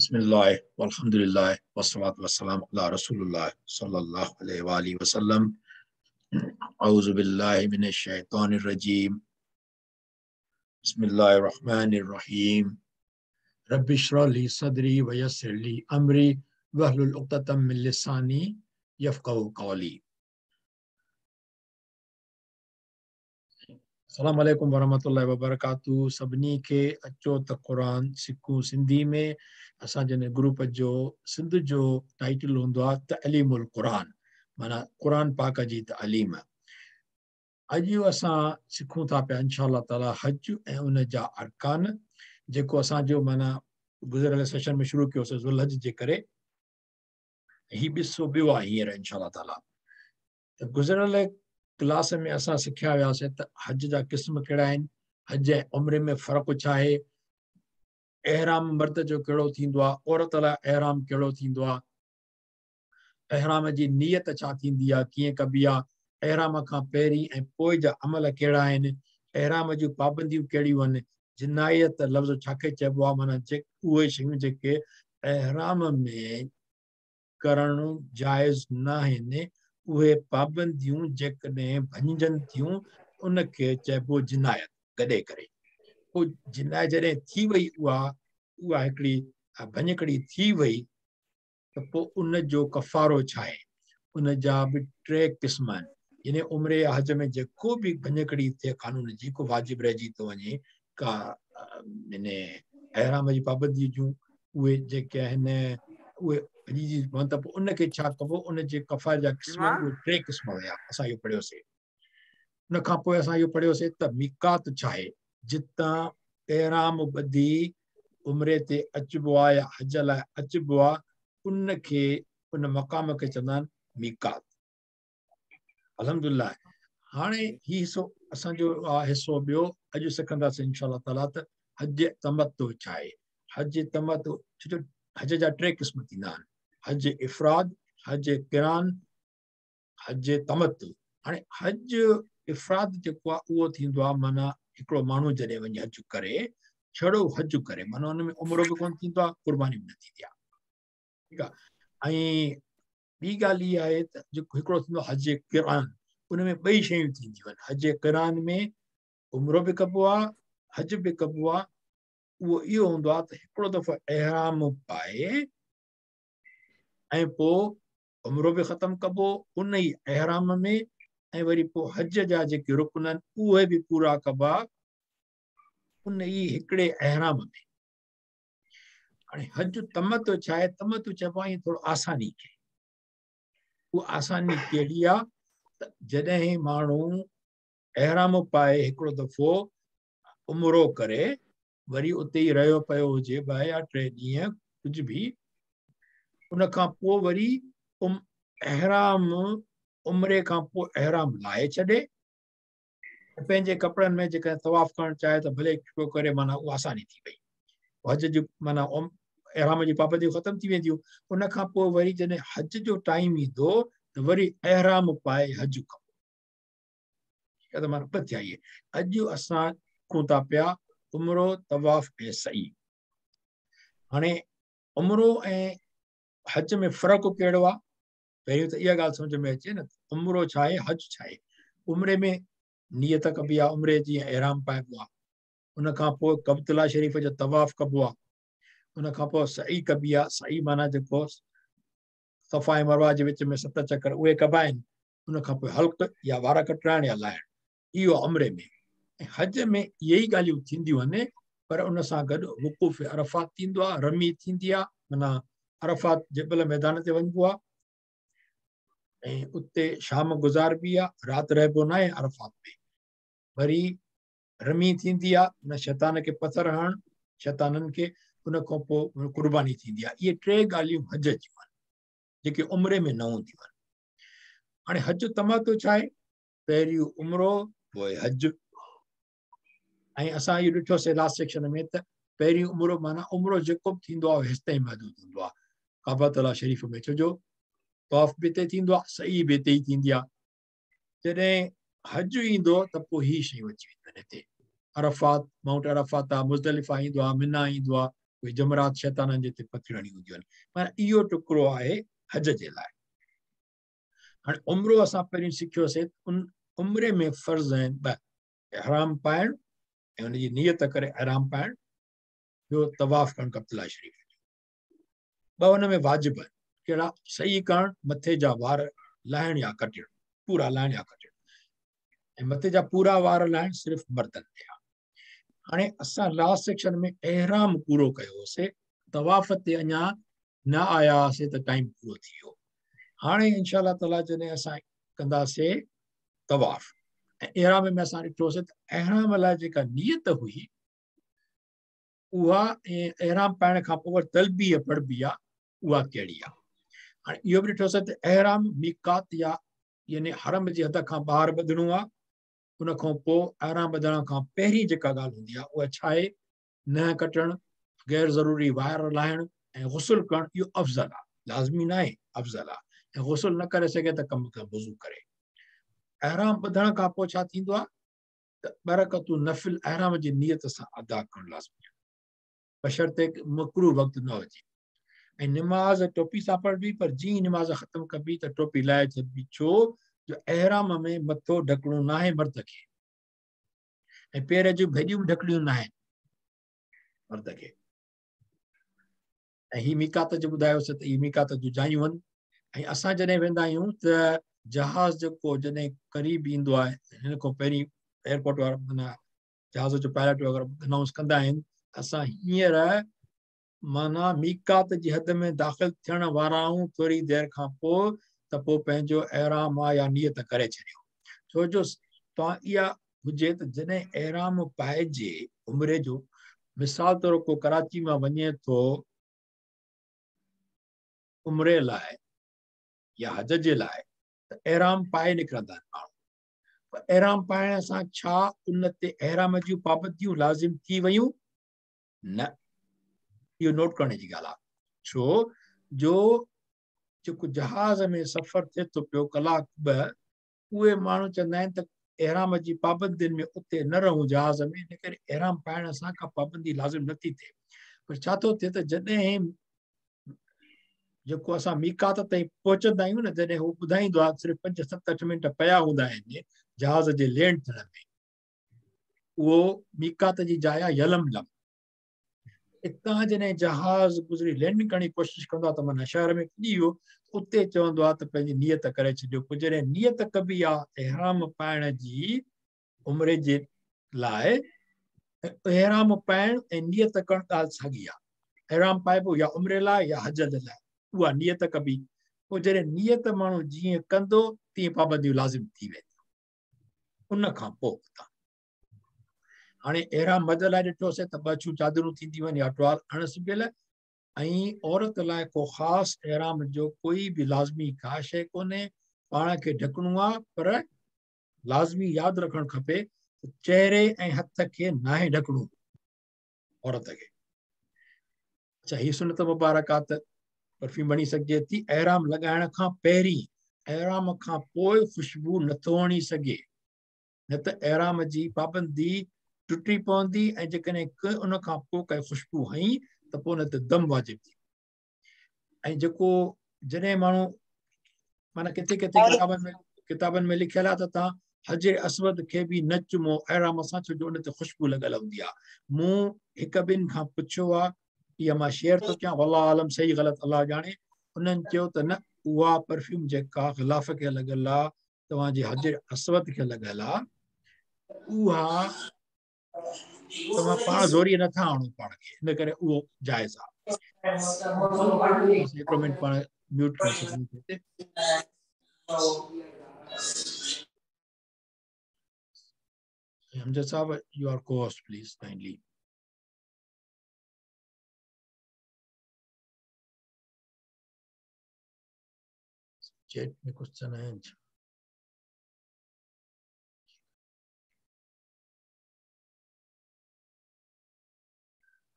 बिस्मिल्लाह वल्हम्दुलिल्लाह वस्सलातु वस्सलामु अला रसूलिल्लाह सल्लल्लाहु अलैहि वसल्लम। औज़ु बिल्लाहि मिनश शैतानिर रजीम। बिस्मिल्लाहिर रहमानिर रहीम। रब्बि इश्रह ली सदरी व यस्सिर ली अमरी वहलुल उक़दतम मिन लिसानी यफ़क़हू क़ौली। अस्सलामु अलैकुम वरहमतुल्लाहि वबरकातुहू। सभिनी खे अचो त क़ुरान सिखूं सिंधी में। असां जन ग्रुप जो सिंध जो टाइटल हूंदो आहे तअलीमुल क़ुरान, माना क़ुरान पाक जी तालीम। अॼु असां सिखूं था पिया इंशाअल्लाह ताला हज ऐं उन जा अरकान, जेको असांजो माना गुज़िरियल सेशन में शुरू कयोसीं ज़ुल हज जे करे। ही ॿियो आहे हींअर इंशाअल्लाह ताला। त गुज़िरियल क्लास में असां सिखिया वियासीं त हज जा क़िस्म कहिड़ा आहिनि, हज ऐं उम्रे में फ़र्क़ु छा आहे, एहराम मर्द जो कहिड़ो थींदो आहे, औरत लाइ एहराम कहिड़ो थींदो आहे, एहराम जी नियत छा थींदी आहे, कीअं कबी आहे, एहराम खां पहिरीं ऐं पोइ जा अमल कहिड़ा आहिनि, एहराम जूं पाबंदियूं कहिड़ियूं आहिनि, जिनायत लफ़्ज़ छाखे चइबो आहे, माना उहे शयूं जेके एहराम में करणु जाइज़ न आहिनि, उहे पाबंदियूं जेकॾहिं भंजनि थियूं उनखे चइबो जिनायत गॾे करे। पोइ जिनायत जॾहिं थी वई, उहा हिकिड़ी भञकड़ी थी वई, त पोइ उन जो कफ़ारो छा आहे। उन जा बि टे क़िस्म आहिनि। यानी उमिरि हज में जेको बि भञकड़ी थिए कानून जी, को वाजिब रहिजी थो वञे, का एहराम जी पाबंदी जूं उहे जेके आहिनि उहे भञिजी पवनि, त पोइ उनखे छा कबो, उन जे कफ़ारे जा क़िस्म उहे टे क़िस्म हुया। असां इहो पढ़ियोसीं। उन खां पोइ असां इहो पढ़ियोसीं त मिकात छा आहे, जितां एहराम ॿधी उमिरि ते अचिबो आहे या हज लाइ अचिबो आहे, उनखे उन मक़ाम खे चवंदा आहिनि मिकात। अल्हम्दुलिल्लाह। हाणे ही हिसो असांजो हिसो ॿियो अॼु सिखंदासीं इंशाअल्लाह ताला त हज तमत्तु छा आहे। हज तमत्तु, छो हज जा टे क़िस्म थींदा आहिनि, हज इफ़राद, हज क़िरान, हज तमत्तु। हाणे हज इफ़राद जेको आहे उहो थींदो आहे, माना हिकिड़ो माण्हू जॾहिं वञी हज करे, छड़ो हज करे, माना हुन में उमिरो बि कोन थींदो आहे, क़ुर्बानी बि न थींदी आहे। ठीकु आहे। ऐं ॿी ॻाल्हि इहा आहे त जेको हिकिड़ो थींदो आहे हज क़िरान, उन में ॿई शयूं थींदियूं आहिनि। हज क़िरान में उमिरो बि कबो आहे, हज बि कबो आहे। उहो इहो हूंदो आहे त हिकिड़ो दफ़ो एहराम पाए ऐं पोइ उमिरो बि ख़तमु कबो उन ई एहराम में, ऐं वरी पोइ हज जा जेके रुकन आहिनि उहे बि पूरा कबा उन ई हिकिड़े एहराम में। हाणे हज तमत्तु छा आहे, तमत्तु चइबो आहे थोरो आसानी खे। उहा आसानी कहिड़ी आहे त जॾहिं माण्हू एहराम पाए हिकिड़ो दफ़ो उमिरो करे, वरी उते ई रहियो पियो हुजे 2 या 3 ॾींहं कुझु बि, उन खां पोइ वरी एहराम उमिरे खां पोइ एहराम लाहे छॾे, पंहिंजे कपिड़नि में जेकॾहिं तवाफ़ करणु चाहे त भले करे, माना उहा आसानी थी वई। हज जी माना एहराम जी पाबंदियूं ख़तमु थी वेंदियूं। उन खां पोइ वरी जॾहिं हज जो टाइम ईंदो त वरी एहराम पाए हज कबो। ठीकु आहे, त माना ॿ थिया इहे। अॼु असां सिखूं था पिया उमिरो, तवाफ़ ऐं सई। हाणे उमिरो ऐं हज में फ़र्क़ु कहिड़ो आहे, पहिरियों त इहा ॻाल्हि सम्झ में अचे न, उमिरो छा आहे, हज छा आहे। उमिरे में नियत कबी आहे, उमिरे जी एहराम पाइबो आहे। उन खां पोइ कबतुल्ला शरीफ़ जो तवाफ़ कबो आहे। उन खां पोइ सई कबी आहे। सई माना जेको सफ़ा ऐं मरवा जे विच में 7 चकर उहे कबा आहिनि। उन खां पोइ हल्क या वार कटाइण या लाहिण, इहो उमिरे में। ऐं हज में इहे ई ॻाल्हियूं थींदियूं आहिनि, पर उन सां गॾु वक़ूफ़ अरफ़ात थींदो आहे, रमी थींदी आहे, माना अरफ़ात जेबल मैदान ते वञिबो आहे ऐं उते शाम गुज़ारबी आहे, राति रहिबो न आहे अरफ़ात में। वरी रमी थींदी आहे, उन शैतान खे पथर हणणु, शैताननि खे। उन खां पोइ क़ुर्बानी थींदी आहे। इहे 3 ॻाल्हियूं हज जूं आहिनि जेके उमिरे में न हूंदियूं आहिनि। हाणे हज तमत्तु छा आहे, पहिरियों उमिरो पोइ हज। ऐं असां इहो ॾिठोसीं लास्ट सेक्शन में त पहिरियों उमिरो माना उमिरो जेको बि थींदो आहे हेसि ताईं महदूद हूंदो आहे काबतुल्ला शरीफ़ में, छोजो तवाफ़ बि हिते थींदो आहे, सही बि हिते ई थींदी आहे। जॾहिं हज ईंदो त पोइ ही शयूं अची वेंदियूं आहिनि हिते। अरफ़ात, माउंट अरफ़ात आहे, मुज़दलिफ़ा ईंदो आहे, मिना ईंदो आहे, कोई जमरात शैताननि जे ते पथरणी हूंदियूं आहिनि पर इहो टुकड़ो आहे हज जे लाइ हाणे उम्रो असां पहिरियों सिखियोसीं उन उम्रे में फर्ज़ आहिनि ॿ इहराम पाइण ऐं हुनजी नियत करे इहराम पाइण ॿियो तवाफ़ करणु कब्तुल्लाह शरीफ़ ॿ हुन में वाजिब आहिनि कहिड़ा सही करणु मथे जा वार लाहिण या कटण पूरा लाहिण या कटण ऐं मथे जा पूरा वार लाहिण सिर्फ़ु मर्दनि ते आहे हाणे असां लास्ट सेक्शन में एहराम पूरो कयोसीं तवाफ़ ते अञा न आया हुआसीं त टाइम पूरो थी वियो हाणे इंशा अल्लाह ताला जॾहिं असां कंदासीं तवाफ़ ऐं एहराम में असां ॾिठोसीं त एहराम लाइ जेका नियत हुई उहा ऐं एहराम पाइण खां पोइ तलबीह पढ़बी आहे उहा कहिड़ी आहे हाणे इहो बि ॾिठोसीं त एहराम मीकात या यानी हरम जे हद खां ॿाहिरि ॿधणो आहे उन खां पोइ एहराम ॿधण खां पहिरीं जेका ॻाल्हि हूंदी आहे उहा छा आहे न कटणु गैर ज़रूरी वायर लाहिण ऐं गुसुल करणु इहो अफ़ज़ल आहे लाज़मी न आहे अफ़ज़ल आहे ऐं गुसुल न करे सघे त कम खां वुज़ू करे एहराम ॿधण खां पोइ छा थींदो आहे त बरकतूं नफ़िल एहराम जी नियत सां अदा करणु लाज़मी आहे बशर्ते मकरू वक़्तु न हुजे ऐं निमाज़ टोपी सां पढ़बी पर जीअं निमाज़ ख़तमु कबी त टोपी लाहे छॾबी छो जो एहराम में मथो ढकणो न आहे मर्द खे ऐं पेर जूं भेॼियूं बि ढकणियूं न आहिनि मर्द खे ऐं हीअ मीकात जो ॿुधायोसीं त हीअ मीकात जूं जायूं आहिनि ऐं असां जॾहिं वेंदा आहियूं त जहाज़ जेको जॾहिं क़रीब ईंदो आहे हिन खां पहिरीं एयरपोर्ट वारा माना जहाज़ जो पायलट वग़ैरह अनाउंस कंदा आहिनि असां हींअर माना मीकात जी हद में दाख़िल थियण वारा आहियूं थोरी देरि खां पोइ त पोइ पंहिंजो एहराम आहे या नियत करे छॾियो छो जो तव्हां इहा हुजे त जॾहिं एहराम पाइजे उमिरि जो मिसाल तौर को कराची मां वञे थो उमिरि लाइ या हज जे लाइ त एहराम पाए निकिरंदा आहिनि माण्हू पर एहराम पाइण सां छा उन ते एहराम जूं पाबंदियूं लाज़िम थी वियूं न इहो नोट करण जी ॻाल्हि आहे छो जो जेको जहाज़ में सफ़र थिए थो पियो कलाक ॿ उहे माण्हू चवंदा आहिनि त एहराम जी पाबंदियुनि में उते न रहूं जहाज़ में इन करे एहराम पाइण सां का पाबंदी लाज़िम नथी थिए पर छा थो थिए त जॾहिं जेको असां मीकात ताईं पहुचंदा आहियूं न जॾहिं हू ॿुधाईंदो आहे सिर्फ़ु 5-7 मिंट पिया हूंदा आहिनि जहाज़ जे लैंड थियण में उहो मीकात जी जाइ आहे यलमलम हितां जॾहिं जहाज़ गुज़री लैंड करण जी कोशिशि कंदो आहे त माना शहर में पुॼी वियो उते चवंदो आहे त पंहिंजी नियत करे छॾियो पोइ जॾहिं नियत कबी आहे एहराम पाइण जी उमिरि जे लाइ एहराम पाइण ऐं नियत करणु ॻाल्हि साॻी आहे एहराम पाइबो या उमिरि लाइ या हज जे लाइ उहा नियत कबी पोइ जॾहिं नियत माण्हू जीअं कंदो तीअं पाबंदियूं लाज़िम थी वेंदियूं उन खां पोइ हाणे एहराम मर्द लाइ ॾिठोसीं त 2 छूं चादरूं थींदियूं आहिनि या टुवाल अणसिबियल ऐं औरत लाइ को ख़ासि एहराम जो कोई बि लाज़मी का शइ कोन्हे पाण खे ढकणो आहे पर लाज़मी यादि रखणु खपे त चहिरे ऐं हथ खे नाहे ढकणो औरत खे अच्छा हीअ सुनत मुबारक आहे त परफ्यूम बणी सघिजे थी एहराम लॻाइण खां पहिरीं एहराम खां पोइ ख़ुशबू नथो हणी सघे न त एहराम जी पाबंदी टुटी पवंदी ऐं जेकॾहिं उन खां पोइ काई ख़ुशबू हई त पोइ न त दम वाजिब थी ऐं जेको जॾहिं माण्हू माना किथे किथे किताबनि में लिखियल आहे त तव्हां हज असवद खे बि न चुमो एहराम सां छो जो उन ते ख़ुशबू लॻल हूंदी आहे मूं 1-2 खां पुछियो आहे इहा मां शेयर थो कयां अलाह आलम सही ग़लति अलाह ॼाणे उन्हनि चयो त न उहा परफ्यूम जेका ग़िलाफ़ खे लॻल आहे तव्हांजे हज असवद खे लॻल आहे उहा तव्हां पाण ज़ोरी नथा आणो पाण खे इन करे उहो जाइज़ आहे 1 मिंट पाण म्यूट करे सघूं था Hamza Saab, your co-host, please, kindly. Chat में क्वेश्चन है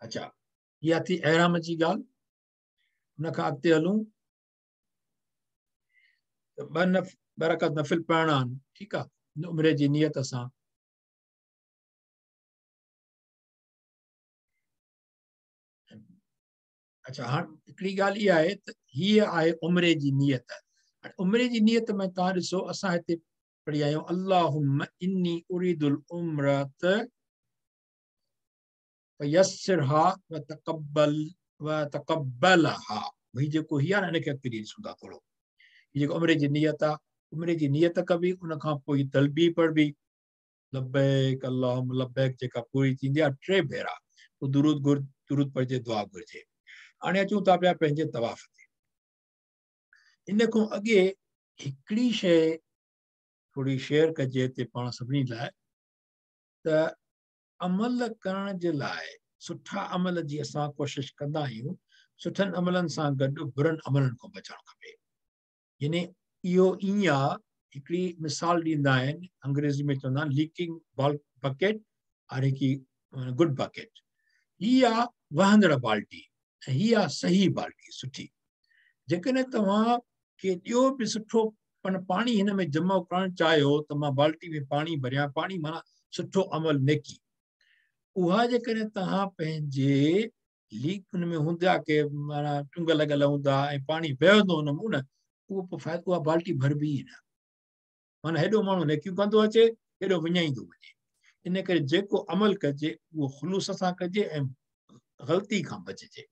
अच्छा या थी एहराम जी ॻाल्हि उन खां अॻिते हलूं त 2 रकात नफ़िल पढ़णा आहिनि ठीकु आहे उमिरि जी नियत सां अच्छा हाणे हिकिड़ी ॻाल्हि इहा आहे त हीअ आहे उमिरे जी नियत। हाणे उमिरे जी नियत में तव्हां ॾिसो असां हिते पढ़ी आहियूं अल्लाहुम्मा इन्नी उरीदुल उम्रत फयस्सिरहा व तक़ब्बलहा। भई जेको हीअ आहे न हिनखे अॻिते ॾिसूं था थोरो। हीअ जेको उमिरे जी नियत आहे, उमिरे जी नियत कबी, उन खां पोइ तलबी पढ़बी लब्बैक अल्लाहुम्मा लब्बैक जेका पूरी थींदी आहे 3 भेरा, पोइ दुरूद पढ़जे, दुआ घुर्जे। हाणे अचूं था पिया पंहिंजे तवाफ़ ते। इन खां अॻे हिकिड़ी शइ थोरी शेयर कजे हिते पाण सभिनी लाइ त अमल करण जे लाइ सुठा अमल जी असां कोशिशि कंदा आहियूं, सुठनि अमलनि सां गॾु बुरनि अमलनि खां बचणु खपे। यानी इहो ईअं आहे, हिकिड़ी मिसाल ॾींदा आहिनि, अंग्रेज़ी में चवंदा आहिनि लीकिंग बकेट और हिकु गुड बकेट। हीअ आहे वहंदड़ बाल्टी ऐं हीअ आहे सही बाल्टी सुठी। जेकॾहिं तव्हां खे ॿियो बि सुठो पाणी हिन में जमा करणु चाहियो त मां बाल्टी में पाणी भरियां, पाणी माना सुठो अमल नेकी, उहा जेकॾहिं तव्हां पंहिंजे लीक हुन में हूंदा के माना टुंग लॻल हूंदा ऐं पाणी वहंदो हुन में न, उहो पोइ फ़ाइदो, उहा बाल्टी भरबी ई न। माना हेॾो माण्हू नेकियूं कंदो अचे, हेॾो विञाईंदो वञे। इन करे जेको अमल कजे उहो ख़ुलूस सां कजे ऐं ग़लती खां बचिजे।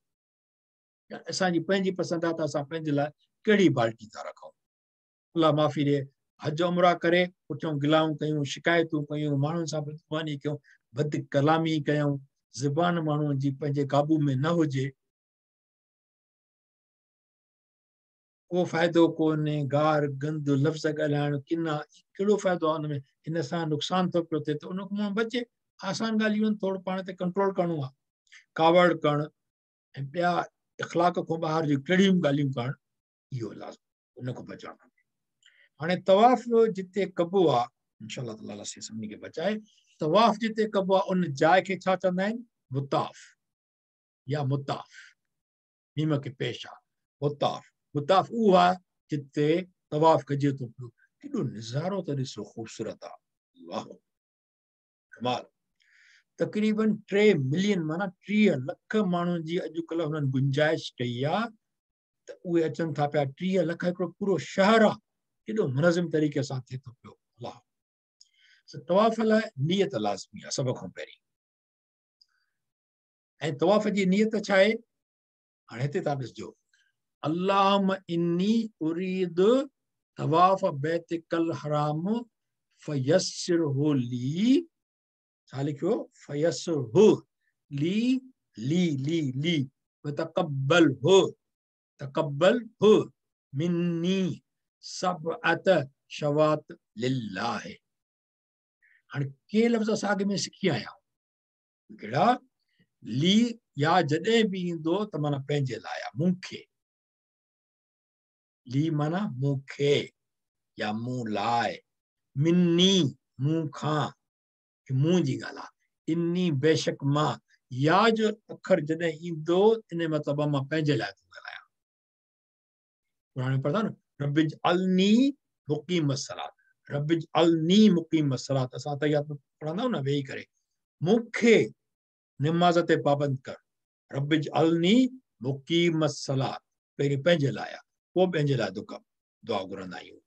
असांजी पंहिंजी पसंदि आहे त असां पंहिंजे लाइ कहिड़ी बाल्टी था रखूं। अलाह माफ़ी ॾे। हज उमरा करे पुठियां गिलाऊं कयूं, शिकायतूं कयूं, माण्हुनि सां बदगुमानी कयूं, बद कलामी कयूं, ज़ुबान माण्हुनि जी पंहिंजे काबू में न हुजे, को फ़ाइदो कोन्हे। गार गंद लफ़्ज़ ॻाल्हाइण, किना, कहिड़ो फ़ाइदो आहे हुनमें? हिन सां नुक़सान थो पियो थिए त उन खां बचे। आसान ॻाल्हियूं आहिनि, थोरो पाण ते कंट्रोल करिणो आहे। कावड़ करणु ऐं ॿिया इख़लाक़ खां ॿाहिरि जी कहिड़ियूं ॻाल्हियूं करणु, इहो लाज़िम, उन खां बचणु खपे। हाणे तवाफ़ जिते कबो आहे, इंशाअल्लाह ताला से सभिनी खे बचाए, तवाफ़ जिते कबो आहे उन जाइ खे छा चवंदा आहिनि? मुताफ़ या मुताफ़, मीम खे पेश आहे मुताफ़। मुताफ़ उहो आहे जिते तवाफ़ कजे थो पियो। केॾो नज़ारो त ॾिसो, ख़ूबसूरत आहे, वाह कमाल। तक़रीबन 3 मिलियन माना 30 लख माण्हुनि जी अॼुकल्ह हुननि गुंजाइश कई आहे त उहे अचनि था पिया। 30 लख हिकिड़ो पूरो शहर आहे, केॾो मुनज़िम तरीक़े सां थिए थो पियो। अलाह तवाफ़ लाइ नियत लाज़मी आहे सभ खां पहिरीं। ऐं तवाफ़ जी नियत छा आहे? हाणे हिते तव्हां ॾिसजो, अल्लाहुम्मा इन्नी उरीदु तवाफ़ बैतिकल हराम फयस्सिरहु ली। छा लिखियो? फयस्सिरहु ली ली ली ली वतक़ब्बलहु तक़ब्बलहु मिन्नी सबअत शवात लिल्लाह। हाणे के लफ़्ज़ असां अॻ में सिखी आया आहियूं, कहिड़ा? ली या जॾहिं बि ईंदो त माना पंहिंजे लाइ आहे, मूंखे। ली माना मूंखे या मूं लाइ, मिन्नी मूं खां, मूं जी ॻाल्हि आहे। इन्नी बेशक मां, या जो अखर जॾहिं ईंदो इन मतिलबु मां पंहिंजे लाइ थो ॻाल्हायां। पुराणे पढ़ंदा न, रब्बिज अलनी मुक़ीम सलात, रब्बिज अलनी मुक़ीम सलात। असां त पढ़ंदा आहियूं न वेही करे, मूंखे निमाज़ ते पाबंद कर। रब्बिज अलनी मुक़ीम सलात, पहिरीं पंहिंजे लाइ आहे, पोइ ॿियनि जे लाइ दुआ घुरंदा आहियूं।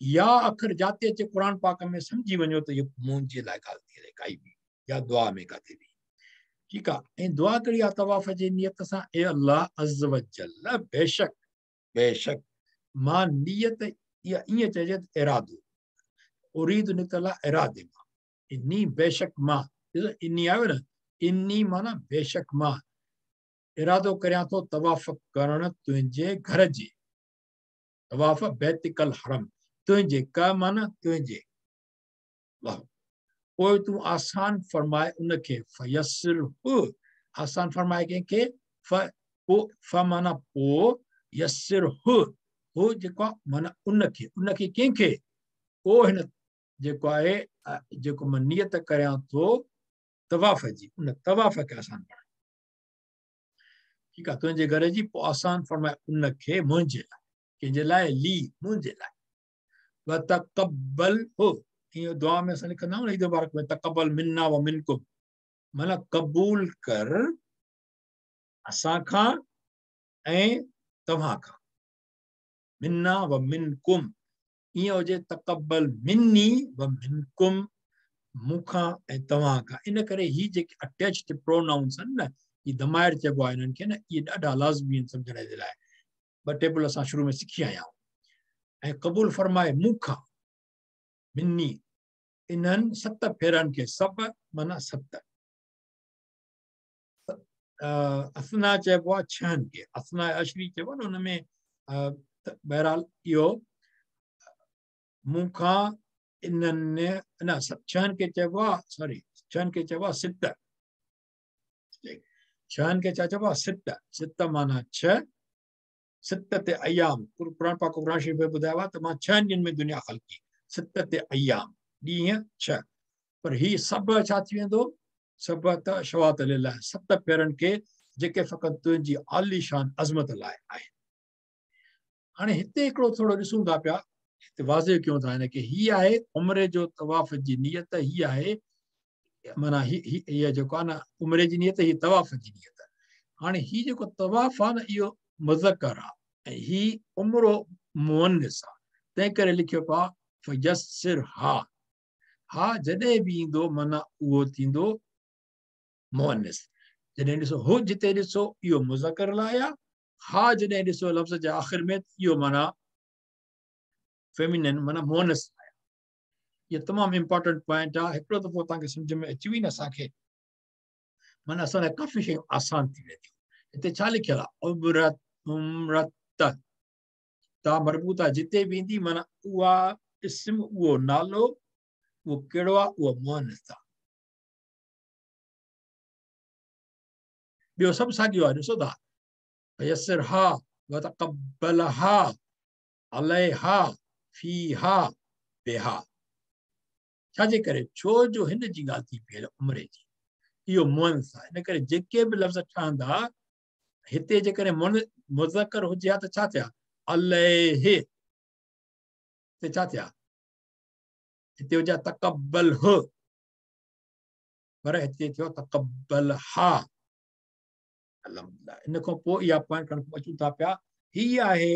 या अखर जाते अचे क़ुर पाक में सम्झी वञो त इहो मुंहिंजे लाइ ॻाल्हि थी रहे काई बि, या दुआ में काथे बि। ठीकु आहे। ऐं दुआ कहिड़ी आहे? तवाफ़ जी नियत सां, ए अल्लाह अज़्ज़ व जल, बेशक बेशक मां नियत इहा ईअं चइजे त इरादो, उरीद निकतल आहे इरादे मां। इन्नी बेशक मां, इन्नी आयो न, इन्नी माना बेशक मां इरादो करियां थो तवाफ़ करण तुंहिंजे घर जे। तवाफ़ बैतिकल हरम, तुंहिंजे, क माना तुंहिंजे। पोइ तूं आसान फरमाए उनखे, फयस्सिरहु, आसान फरमाए कंहिंखे? फ माना पोइ, यस्सिरहु, हो जेको आहे माना उनखे, उनखे कंहिंखे? पोइ हिन जेको आहे, जेको मां नियत करियां थो तवाफ़ जी, उन तवाफ़ खे आसान फरमाए। ठीकु आहे, तुंहिंजे घर जी, पोइ आसान फरमाए उनखे मुंहिंजे लाइ, कंहिंजे लाइ? ली, मुंहिंजे लाइ। वतक़ब्बलहु, ईअं दुआ में असां लिखंदा आहियूं न, ईद मुबारक में, तक़ब्बल मिन्ना व मिनकुम, माना क़बूल कर असां खां ऐं तव्हां खां मिन्ना व मिनकुम ईअं हुजे तक़ब्बल मिन्नी व मिनकुम मूंखां ऐं तव्हां खां इन करे ही जेके अटैच्ड प्रोनाउंस आहिनि न ही दमाइर चइबो आहे इन्हनि खे न इहे ॾाढा लाज़मी आहिनि सम्झण जे लाइ ॿ टेबल असां शुरू में सिखी आया आहियूं ऐं क़बूल फरमाए मूंखां मिन्नी इन्हनि 7 फेरनि खे सभु माना 7 असना चइबो आहे 6 खे असना अशरी चइबो न हुनमें बहरहाल इहो मूंखां इन्हनि न 6 खे चइबो आहे सॉरी 6 खे चइबो आहे 7 6 खे छा चइबो आहे 7 माना 6 7 ते अयाम क़ुरान पाक क़ुरान शरीफ़ में ॿुधायो आहे त मां 6 ॾींहंनि में दुनिया ख़लक़ी 7 ते अयाम ॾींहं 6 पर ही सभु छा थी वेंदो सभु त शवात लिल्लाह 7 फेरनि खे जेके फ़क़ति तुंहिंजी आलीशान अज़मत लाइ आहिनि हाणे हिते हिकिड़ो थोरो ॾिसूं था पिया हिते वाज़े कयूं था हिनखे हीअ आहे उमिरि जो तवाफ़ जी नियत हीअ आहे माना हीअ जेको आहे न उमिरि जी नियत ही तवाफ़ जी नियत हाणे ही जेको तवाफ़ आहे न इहो मुज़क्कर आहे ऐं ही उमिरो मुअन्निस आहे तंहिं करे लिखियो पियो आहे फयस्सिर हा जॾहिं बि ईंदो माना उहो थींदो मुअन्निस जॾहिं ॾिसो हो जिते ॾिसो इहो मुज़क्कर लाइ आहे हा जॾहिं ॾिसो लफ़्ज़ जे आख़िर में इहो माना फेमिनिन माना मुअन्निस आहे इहो तमामु इम्पोर्टेंट पॉइंट आहे हिकिड़ो दफ़ो तव्हांखे सम्झ में अची वई न असांखे माना असां लाइ काफ़ी शयूं आसान थी वेंदियूं हिते छा लिखियलु आहे उमरत ता मरबूत आहे जिते बि ईंदी माना उहा इस्म उहो नालो उहो कहिड़ो आहे उहो मुअन्निस आहे ॿियो सभु साॻियो आहे ॾिसो था यस्सिरहा व तक़ब्बलहा अलैहा फीहा बिहा छाजे करे छो जो हिन जी ॻाल्हि थी पई उमिरि जी इहो मुअन्निस आहे इन करे जेके बि लफ़्ज़ ठहंदा हिते जेकॾहिं मुज़क्कर हुजे हा त छा थिया अलैहि ते छा थिया हिते हुजे तक़ब्बल पर हिते थियो तक़ब्बल हा इन खां पोइ इहा पॉइंट खणण अचूं था पिया हीअ आहे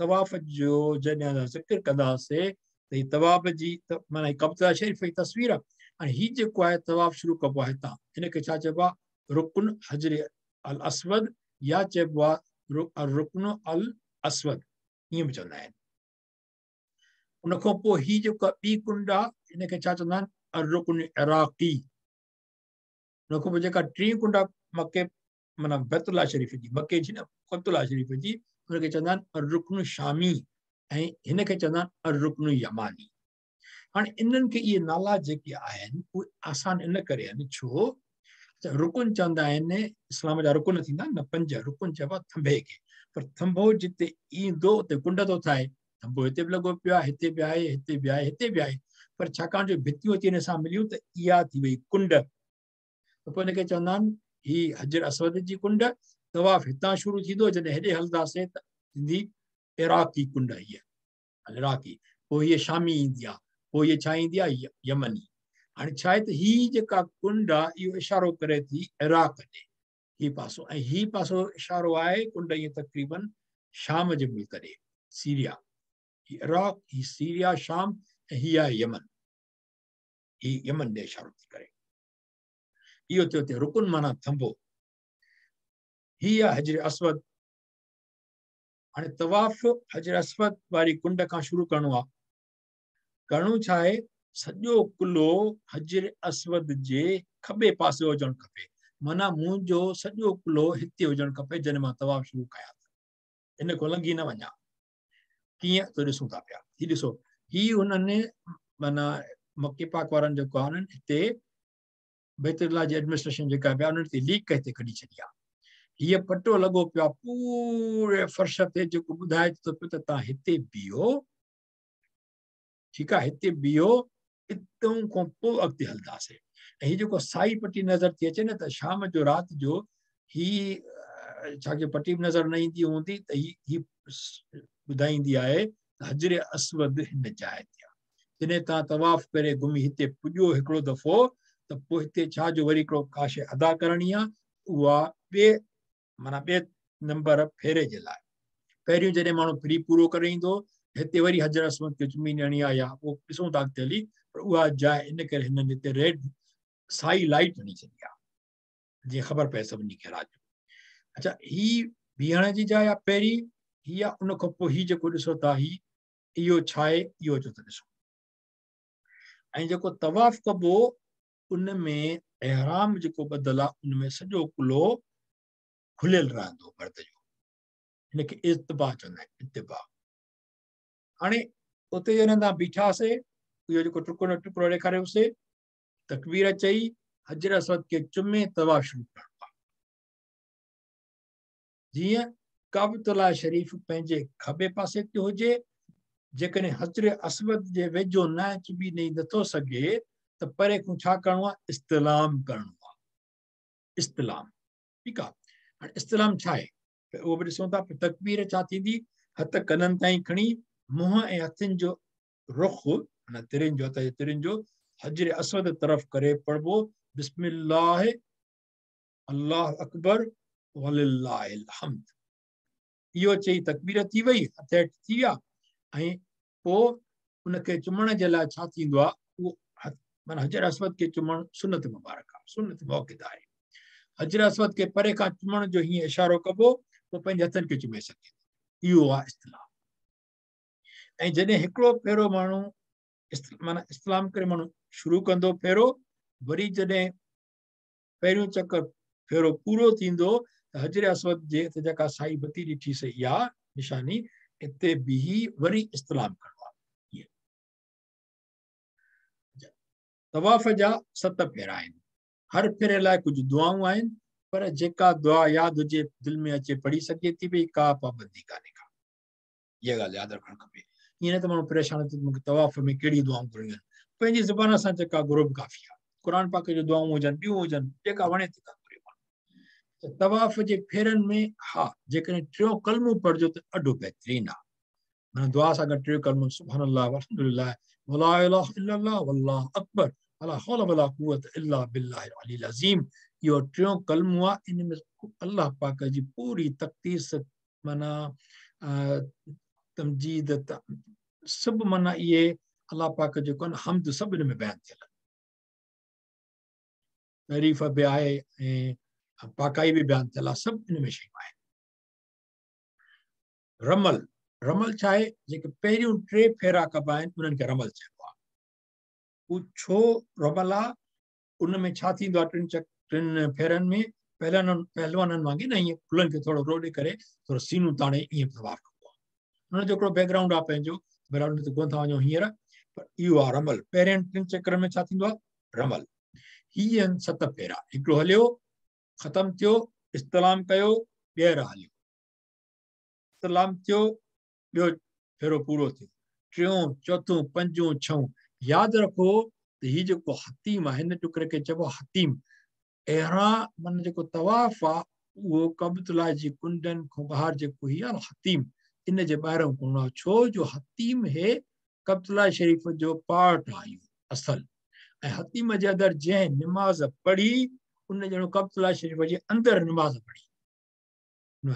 तवाफ़ जो जॾहिं असां ज़िक्र कंदासीं त ही तवाफ़ जी माना कब्ज़ा शरीफ़ जी तस्वीर आहे हाणे हीउ जेको आहे तवाफ़ शुरू कबो आहे हितां हिनखे छा चइबो आहे रुकन हजर अल असवद या चइबो आहे रुकन अल असवद ईअं बि चवंदा आहिनि उनखां पोइ हीउ जेको ॿी कुंड आहे हिनखे छा चवंदा आहिनि रुकन इराक़ी उनखां पोइ जेका टी कुंड आहे मके माना बैतुल्ला शरीफ़ जी मके जी न बैतुल्ला शरीफ़ जी हुनखे चवंदा आहिनि रुकन शामी ऐं हिनखे चवंदा आहिनि रुकन यमानी हाणे इन्हनि खे इहे नाला जेके आहिनि उहे आसान इन करे आहिनि छो रुकन चवंदा आहिनि इस्लाम जा रुकन थींदा आहिनि न 5 रुकन चइबो आहे थंभे खे पर थंभो जिते ईंदो उते कुंड थो ठाहे थंभो हिते बि लॻो पियो आहे हिते बि आहे हिते बि आहे हिते बि आहे पर छाकाणि जो भितियूं अची हिन सां मिलियूं त इहा थी वई कुंड त पोइ हिनखे चवंदा आहिनि ही हजर असवद जी कुंड तवाफ़ हितां शुरू थींदो जॾहिं हेॾे हलंदासीं त थींदी इराक़ी कुंड हीअ इराक़ी पोइ हीअ शामी ईंदी आहे पोइ हीअ छा ईंदी आहे यमनी हाणे छा आहे त हीअ जेका कुंड आहे इहो इशारो करे थी इराक़ ॾे हीअ पासो ऐं हीअ पासो इशारो आहे कुंड ईअं तक़रीबन शाम जे मुल्क ॾे सीरिया ही इराक़ ही सीरिया शाम ऐं हीअ आहे यमन ही यमन ॾे इशारो थी करे इहो थियो थिए रुकन माना थंभो हीअ आहे हजर असवद हाणे तवाफ़ हजर असवद वारी कुंड खां शुरू करिणो आहे करिणो छा आहे सॼो कुल्लो हजर असवद जे खॿे पासे हुजणु खपे माना मुंहिंजो सॼो कुल्लो हिते हुजणु खपे जॾहिं मां तवाफ़ शुरू कयां हिन खां लंघी न वञा कीअं त ॾिसूं था पिया हीउ ॾिसो हीउ हुननि माना मके पाक वारनि जेको आहे हिते बैतुल्ला जी एडमिनिस्ट्रेशन जेका आहे उन्हनि ते लीक हिते कढी छॾी आहे हीअ पटो लॻो पियो आहे पूरे फर्श ते जेको ॿुधाए थो पियो त तव्हां हिते बीहो ठीकु आहे हिते बीहो हितां खां पोइ अॻिते हलंदासीं ऐं हीअ जेको साई पटी नज़र थी अचे न त शाम जो राति जो ही छाखे पटी बि नज़र न ईंदी हूंदी त ही ॿुधाईंदी आहे त हजर असवद हिन जाइ ते आहे जॾहिं तव्हां तवाफ़ करे घुमी हिते पुॼो हिकिड़ो दफ़ो त पोइ हिते छा जो वरी हिकिड़ो का शइ अदा करणी आहे उहा ॿिए नंबर फेरे जे लाइ पहिरियों जॾहिं माण्हू फ्री पूरो करे ईंदो हिते वरी हजर अस्वद खे चुमी ॾियणी आहे या उहो ॾिसूं था अॻिते हली पर उहा जाइ इन करे हिननि हिते रेड साई लाइट हणी छॾी आहे जीअं ख़बर पए सभिनी खे राति जो। अच्छा ही बीहण जी जाइ आहे पहिरीं ही आहे उन खां पोइ ही जेको ॾिसो था ही इहो छा आहे इहो जो त ॾिसो ऐं जेको तवाफ़ कबो उन में एहराम जेको ॿधल आहे उन में सॼो कुलो खुलियल रहंदो मर्द जो हिनखे इज़्तिबा चवंदा आहिनि इत्तिबा। हाणे उते जॾहिं तव्हां बीठासीं इहो जेको टुकड़ो टुकड़ो ॾेखारियोसीं तकबीर चई हजर अस्वद खे चुमे तवाफ़ शुरू करणो आहे जीअं काबतुल्लाह शरीफ़ पंहिंजे खॿे पासे ते हुजे जेकॾहिं हजर अस्वद जे वेझो न चुमी ॾेई नथो सघे त परे खां छा करिणो आहे इस्तिलाम करिणो आहे इस्तिलाम ठीकु आहे। हाणे इस्तिलाम छा आहे उहो बि ॾिसूं था तकबीर छा थींदी हथ कननि ताईं खणी मुंहं ऐं हथनि जो रुख माना तिरनि जो हथ जे तिरनि जो हजर अस्वद तरफ़ करे पढ़बो बिस्मिल्लाह अल्लाह अकबर वलिल्लाहिल हम्द। इहो चई तकबीर थी वई हथ हेठि थी विया ऐं पोइ उनखे चुमण जे लाइ छा थींदो आहे उहो माना हजर अस्वद खे चुमणु सुनत मुबारक आहे सुनत मौक़िद आहे। हजर अस्वद खे परे खां चुमण जो हीअं इशारो कबो पोइ पंहिंजे हथनि खे चुमे सघे इहो आहे इस्तिलाम। ऐं जॾहिं हिकिड़ो फेरो माण्हू माना इस्लाम करे माण्हू शुरू कंदो फेरो वरी जॾहिं पहिरियों चकर फेरो पूरो थींदो त हजर अस्वद जे हिते जेका साई बती ॾिठीसीं इहा निशानी हिते बीही वरी इस्लाम करिणो आहे। तवाफ़ जा 7 फेरा आहिनि हर फेरे लाइ कुझु दुआऊं आहिनि पर जेका दुआ यादि हुजे दिलि में अचे पढ़ी सघे थी भई का पाबंदी कान्हे का इहा ॻाल्हि यादि रखणु खपे। ईअं न त माण्हू परेशान थिए मूंखे तवाफ़ में कहिड़ी दुआऊं घुरणियूं आहिनि पंहिंजी ज़ुबान सां जेका घुरो बि काफ़ी आहे क़ुर पाक जो दुआऊं हुजनि ॿियूं हुजनि जेका वणे थी घुरे त तवाफ़ जे फेरनि में हा जेकॾहिं टियों कलमो पढ़िजो त ॾाढो बहितरीनु आहे माना दुआ सां गॾु टियों कलमो सुभानअल्लाह वल्हम्दुलिल्लाह वला इलाहा इल्लल्लाह वल्लाहु अकबर वला हौल वला कुव्वत इल्ला बिल्लाहिल अलील अज़ीम। इहो टियों कलमो आहे इन में अल्लाह पाक जी पूरी तक़दीस माना तमजीद सभु माना इहे अल्लाह पाक जेको आहे न हमद सभु हिन में बयानु थियल तारीफ़ बि आहे ऐं पाकाई बि बयानु थियल आहे सभु हिन में शयूं आहिनि। रमल रमल छा आहे जेके पहिरियों 3 फेरा कबा आहिनि उन्हनि खे रमल चइबो आहे। उहो छो रमल आहे उन में छा थींदो आहे 3 फेरनि में पहलवाननि वांगुरु न ईअं फुलनि खे थोरो रोॾे करे थोरो सीनूं ताणे ईअं तवाफ़ कबो आहे हुनजो हिकिड़ो बैकग्राउंड आहे पंहिंजो बैकग्राउंड ते कोन था वञूं हींअर पर इहो आहे रमल। पहिरें 3 चकर में छा थींदो आहे रमल। हीअ आहिनि 7 फेरा हिकिड़ो हलियो ख़तमु थियो इस्तिलाम कयो ॿीहर हलियो इस्तिलाम थियो ॿियो फेरो पूरो थियो 3, 4, 5, 6 यादि रखो त हीउ जेको हतीम आहे हिन टुकड़े खे चइबो आहे हतीम। अहिड़ा माना जेको तवाफ़ आहे उहो कबतुल्लाह जी कुंडनि खां ॿाहिरि जेको हीउ आहे हतीम इन जे ॿाहिरां करिणो आहे छो जो हतीम हे कबतुल्लाह शरीफ़ जो पार्ट आहे इहो असल ऐं हतीम जे अंदरि जंहिं निमाज़ पढ़ी उन ॼणो कबतुल्लाह शरीफ़ जे अंदरि निमाज़ पढ़ी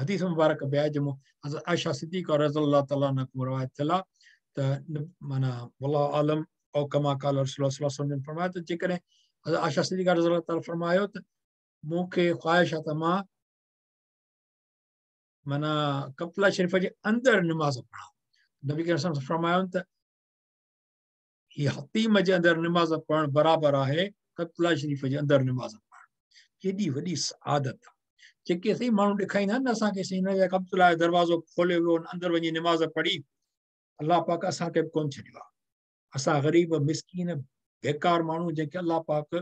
हदीस मुबारक बि आहे जंहिंमें हज़रत आयशा सिद्दीक़ा रज़ियल्लाहु तआला अन्हा खां रिवायत थियल आहे त माना वल्लाहु आलम औ कमा क़ाल रसूलुल्लाह सल्लल्लाहु अलैहि वसल्लम फरमायो त जेकॾहिं हज़रत आयशा सिद्दीक़ा रज़ियल्लाहु तआला फरमायो त मूंखे ख़्वाहिश आहे त मां माना कबतुल्लाह शरीफ़ जे अंदरि निमाज़ पढ़ां नबी करीम फरमायो त हीअ हतीम जे अंदरि निमाज़ पढ़णु बराबरि आहे कबतुल्लाह शरीफ़ जे अंदरि निमाज़ पढ़णु केॾी वॾी आदत आहे जेके सही माण्हू ॾेखारींदा आहिनि न असांखे हिन जा कबतुल्लाह जो दरवाज़ो खोलियो वियो अंदरि वञी निमाज़ पढ़ी अलाह पाक असांखे बि कोन छॾियो आहे असां ग़रीब मिसकीन बेकार माण्हू जंहिंखे अलाह पाक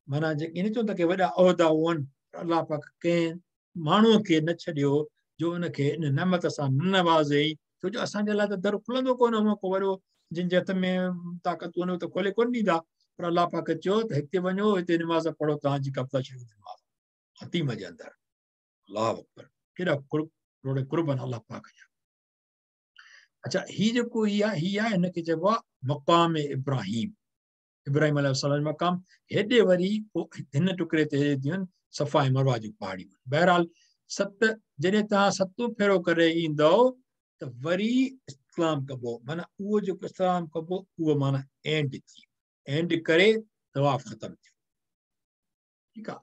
माना जेके न चवंदा की वॾा उहिदा हुअनि अलाह पाक कंहिं माण्हूअ खे न छॾियो जो उनखे इन नेमत सां न नवाज़ई छो जो असांजे लाइ त दर खुलंदो कोन मौक़ो वॾो जिन जे हथ में ताक़त कोन्हे त खोले कोन ॾींदा पर अलाह पाक चयो त हिते वञो हिते निमाज़ पढ़ो तव्हांजी कबतुल्लाह शरीफ़ निमाज़ हतीम जे अंदरि अल्लाह अकबर केॾा रोड़े कुर्बन अलाह पाक जा। अच्छा ही जेको ही आहे हिनखे चइबो आहे मक़ाम इब्राहिम इब्राहिम अलैहिस्सलाम जो मक़ाम हेॾे वरी हिन टुकड़े ते ईंदियूं आहिनि सफ़ा ऐं मरवा जी पहाड़ियूं। बहरहाल सत जॾहिं तव्हां सतो फेरो करे ईंदो त वरी इस्लाम कबो, माना उहो जेको इस्लाम कबो उहो माना एंड थी, एंड करे तवाफ़ ख़तम थियो। ठीकु आहे,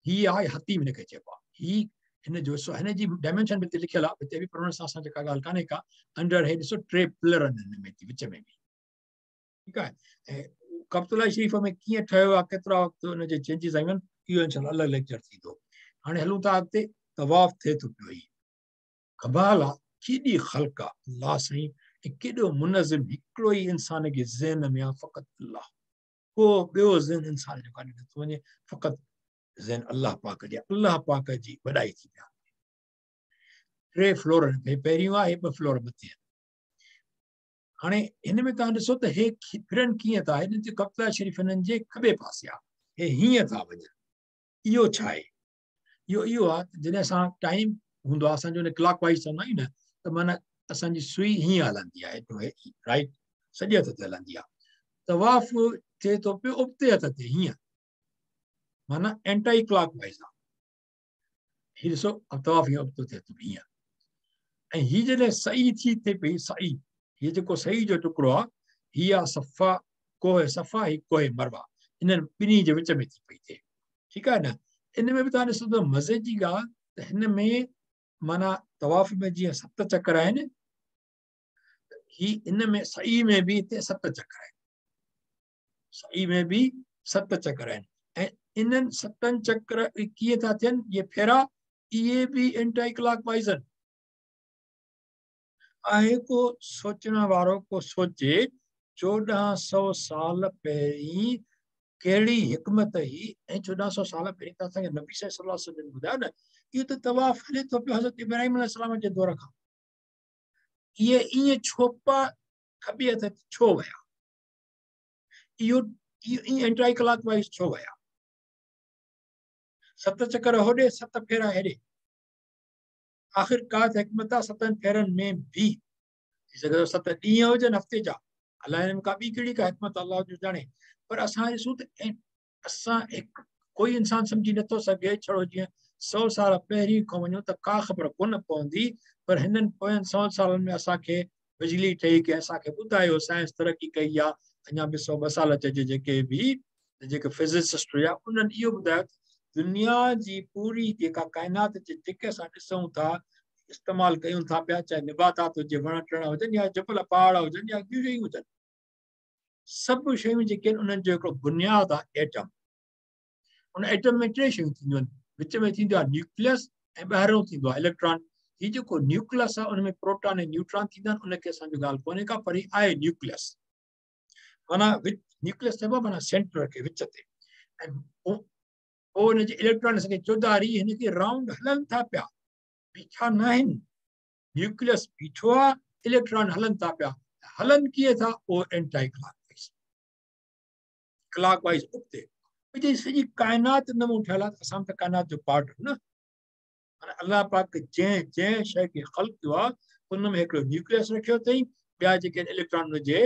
ही आहे हती हिनखे चइबो आहे। ही हिन जो हिन जी डायमेंशन बि हिते लिखियल आहे, हिते बि पढ़ण सां असां जेका ॻाल्हि कान्हे का, अंडर हे ॾिसो 3 पिलर आहिनि हिन में विच में बि। ठीकु आहे, ऐं कब्तुल्ला शरीफ़ में कीअं ठहियो आहे, केतिरा वक़्तु हुनजे चेंजिस आयूं आहिनि, इहो इंशाअल्लाह अलॻि लेक्चर थींदो। हाणे हलूं था अॻिते, तवाफ़ थिए थो पियो। ही कमाल आहे, केॾी ख़ल्क़ आहे अल्लाह साईं, ऐं केॾो मुनज़िम, हिकिड़ो ई इंसान जे ज़हन में आहे फ़क़ति अल्लाह, को ॿियो ज़हन इंसान जो कान्हे नथो वञे, फ़क़ति ज़हन अल्लाह पाक जे, अल्लाह पाक जी वॾाई थी पिया। 3 फ्लोर में पहिरियों आहे, 2 फ्लोर मथे आहिनि। हाणे हिन में तव्हां ॾिसो त हे फिरनि कीअं था, हिन जे कब्तुल्ला शरीफ़ हिननि जे खॿे पासे आहे, हे हीअं था वञनि। इहो छा आहे? इहो आहे जॾहिं असां टाइम हूंदो आहे असांजो क्लॉक वाइज़ चवंदा आहियूं न, त माना असांजी सुई हीअं हलंदी आहे, राइट, सॼे हथ ते हलंदी आहे। तवाफ़ थिए थो पियो उबते हथ ते, हीअं माना एंटी क्लॉक वाइज़ आहे। हीअ ॾिसो तवाफ़ हीअं उबतो थिए थो हीअं, ऐं हीअ जॾहिं सही थी थिए पई, सही, हीअ जेको सही जो टुकड़ो आहे, हीअ आहे सफ़ा कोहे सफ़ा, ही कोहे मरवा, इन्हनि ॿिन्ही जे विच में थी पई थिए। ठीकु आहे न। इन में बि तव्हां ॾिसो त मज़े जी ॻाल्हि त हिन में माना तवाफ़ में जीअं 7 चकर आहिनि, ही इन में सही में बि हिते 7 चकर आहिनि, सही में बि 7 चकर आहिनि। ऐं इन्हनि 7 चकर कीअं था थियनि, इहे फेरा, इहे बि एंटी क्लॉक वाइज़ आहिनि। आहे को सोचण वारो को सोचे 1400 साल पहिरीं कहिड़ी हिकमत हुई, ऐं 1400 साल पहिरीं त असांखे नबी सल्लल्लाहु अलैहि वसल्लम ॿुधायो न, इहो त तवाफ़ हले थो पियो हज़रत इब्राहिम अलैहिस्सलाम जे दौर खां। इहे ईअं छो पिया खॿे हथ छो विया, इहो ईअं एंटी क्लॉक वाइज़ छो विया? 7 चकर होॾे, 7 फेरा हेॾे, आख़िर का त हिकमत आहे 7 फेरनि में बि। थी सघे थो 7 ॾींहं हुजनि हफ़्ते जा, अलाए हिन में का ॿी कहिड़ी का हिकमत अलाह जो ॼाणे। पर असां ॾिसूं त असां कोई इंसान सम्झी नथो सघे, छड़ो जीअं 100 साल पहिरीं खां वञूं त का ख़बर कोन पवंदी, पर हिननि पोयनि 100 सालनि में असांखे बिजली ठही के असांखे ॿुधायो, साइंस तरक़ी कई आहे, अञा बि 100-2 साल अचे जेके बि जेके फिज़िसिस्ट हुया उन्हनि इहो ॿुधायो दुनिया जी पूरी जेका काइनात जेके असां ॾिसूं था, इस्तेमालु कयूं था पिया, चाहे निबातात हुजे, वण टिण हुजनि, या जबल पहाड़ हुजनि, या ॿियूं शयूं हुजनि, सभु शयूं जेके आहिनि उन्हनि जो हिकिड़ो बुनियादु आहे एटम। उन एटम में 3 शयूं थींदियूं आहिनि, विच में थींदो आहे न्यूक्लियस, ऐं ॿाहिरों थींदो आहे इलेक्ट्रॉन। हीउ जेको न्यूक्लियस आहे उनमें प्रोटॉन ऐं न्यूट्रॉन थींदा आहिनि, उनखे असांजो ॻाल्हि कोन्हे का, पर आहे न्यूक्लियस, माना न्यूक्लियस चइबो आहे माना सेंटर खे विच ते। ऐं पोइ हुनजे इलेक्ट्रॉन असांखे चौधारी हिनखे राउंड हलनि था पिया, बीठा न आहिनि। न्यूक्लियस बीठो आहे, इलेक्ट्रॉन हलनि था पिया, हलनि कीअं था, उहो एंटी क्लॉक वाइज़ उबते। सॼी काइनात नमूनो ठहियल आहे, असां त काइनात जो पार्ट आहियूं न। माना अल्लाह पाक जंहिं शइ खे ख़ल्क़ कयो आहे उन में हिकिड़ो न्यूक्लियस रखियो अथई, ॿिया जेके इलेक्ट्रॉन हुनजे